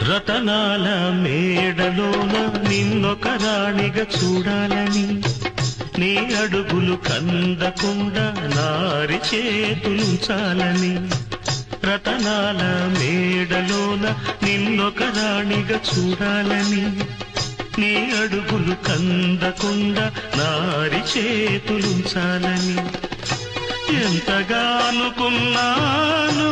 రతనాల మేడలోన నిన్నొక రాణిగా చూడాలని, నీ అడుగులు కందకుండా నారి చేతులుంచాలని. రతనాల మేడలోన నిన్నొక రాణిగా చూడాలని, నీ అడుగులు కందకుండా నారి చేతులుంచాలని. ఎంతగా అనుకున్నాను